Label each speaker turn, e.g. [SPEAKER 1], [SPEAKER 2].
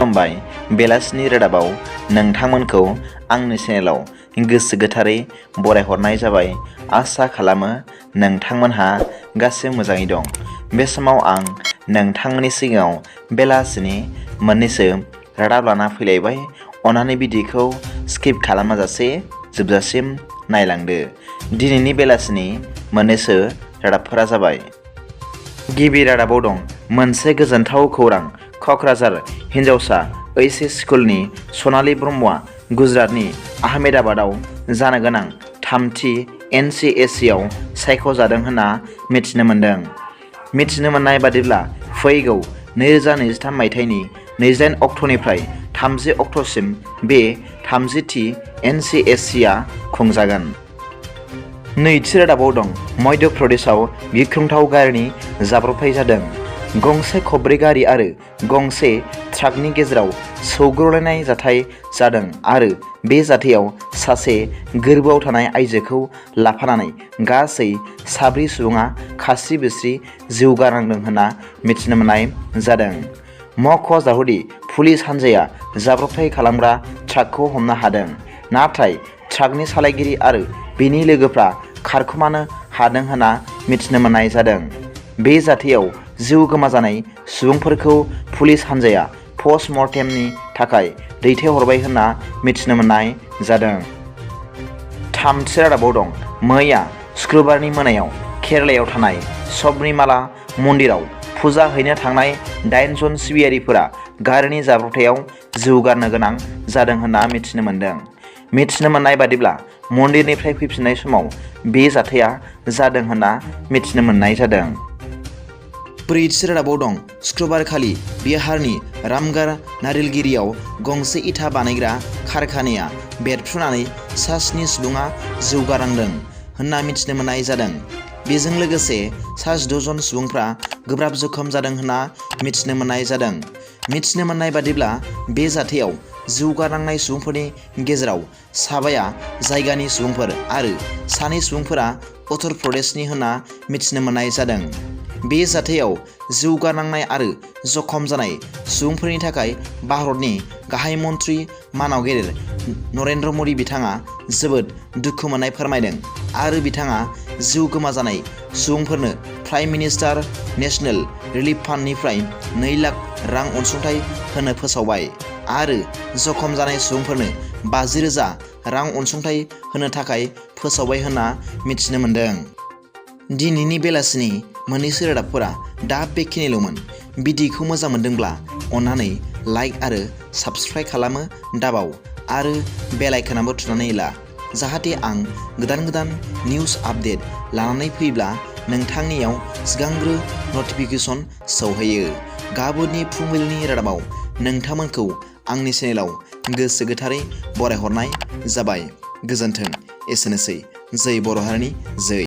[SPEAKER 1] खुलुमबाय बेलासिनि रादाबाव नोंथांमोनखौ आंनि चेनेलाव गोसो गोथारै बरायहरनाय जाबाय। आसा खालामो नोंथांमोनहा गासैबो मोजाङै दं। बे समाव आं नोंथांमोननि सिगाङाव बेलासिनि मोननैसो रादाब लाना फैलायबाय। अन्नानै भिडिअखौ स्किप खालामाजासे जोबजासिम नायलांदो। दिनैनि बेलासिनि मोननैसो रादाबफोरा जाबाय। गिबि रादाबाव दं मोनसे गोजोनथाव खौरां। क'क्राझार हिन्जावसा ओइचएस स्कुलनि सनालि ब्रह्मआ गुजरातनि आहमेदाबादाव जानो गोनां थामथि NCSE आव सायख'जादों होनना मिथिनो मोन्दों। मिथिनो मोननाय बादिब्ला फैगौ 2023 मायथाइनि 28 अक्ट'निफ्राय 30 अक्ट'सिम बे 30थि NCSE आ खुंजागोन। नैथि रादाबाव दं मध्य प्रदेशआव गिख्रंथाव गारिनि जाब्रबथाय जादों। गंसे खबब्रै गारि आरो गंसे ट्राकनि गेजेराव सौग्रावलायनाय जाथाय जादों आरो बे जाथायाव सासे गोर्बोआव थानाय आइजोखौ लाफानानै गासै 7 सुबुङा खास्रि बिस्रि जिउ गारनांदों होनना मिथिनो मोननाय जादों। मख'जाथावदि पुलिस हान्जाया जाब्रबथाय खालामग्रा ट्राकखौ हमनो हादों, नाथाय ट्राकनि सालायगिरि आरो बिनि लोगोफ्रा खारखोमानो हादों होनना मिथिनो मोननाय जादों। बे जाथायाव जिउ गोमाजानाय सुबुंफोरखौ पुलिस हान्जाया पस्टमर्टेमनि थाखाय दैथायहरबाय होनना मिथिनो मोननाय जादों। थामथि रादाबाव दं मैया सुक्रुबारनि मोनायाव केरालायाव थानाय सबरिमाला मन्दिराव फुजा हैनो थांनाय 8 जन सिबियारिफोरा गारिनि जाब्रबथायाव जिउ गारनो गोनां जादों होनना मिथिनो मोन्दों। मिथिनो मोननाय बादिब्ला मन्दिरनिफ्राय फैफिननाय समाव बे जाथाया जादों होनना मिथिनो मोननाय जादों। ब्रैथि रादाबाव दं सुक्रुबारखालि बिहारनि रामगढ़ नारिलगिरियाव गंसे इथा बानायग्रा कारखानाया बेरफ्रुनानै 7 सुबुङा जिउ गारनांदों होनना मिथिनो मोननाय जादों। बेजों लोगोसे 6 जन सुबुंफ्रा गोब्राब जखम जादों होनना मिथिनो मोननाय जादों। मिथिनो मोननाय बादिब्ला बे जाथायाव जिउ गारनांनाय सुबुंफोरनि गेजेराव 7 जायगानि सुबुंफोर आरो 2 सुबुंफोरा उत्तर प्रदेशनि होनना मिथिनो मोननाय जादों। बे जाथायाव जिउ गारनांनाय आरो जखम जानाय सुबुंफोरनि थाखाय भारतनि गाहाय मन्त्रि मानव गेदेर नरेन्द्र मदि बिथाङा जोबोद दुखु मोननाय फोरमायदों आरो बिथाङा जिउ गोमाजानाय सुबुंफोरनो प्राइम मिनिस्टार नेशनेल रिलिफ फान्डनिफ्राय 2 लाख रां अनसुंथाइ होनो फोसावबाय आरो जखम जानाय सुबुंफोरनो 50,000 रां अनसुंथाइ होनो थाखाय फोसावबाय होनना मिथिनो मोन्दों। दिनैनि बेलासिनि मोननैसो रादाबफोरा दा बेखिनिल'मोन। भिडिअखौ मोजां मोनदोंब्ला अन्नानै लाइक आरो साबस्क्राइब खालामो दाबाव आरो बेल आइकनाबो थुनानै ला, जाहाथे आं गोदान निउस आपडेट लानानै फैब्ला नोंथांनियाव सिगांग्रो नटिफिकेसन सौहैयो। गाबोननि फुंबिलिनि रादाबाव नोंथांमोनखौ आंनि चेनेलाव गोसो गोथारै बरायहरनाय जाबाय। गोजोन्थों। एसेनोसै। जै बर' हारिनि जै।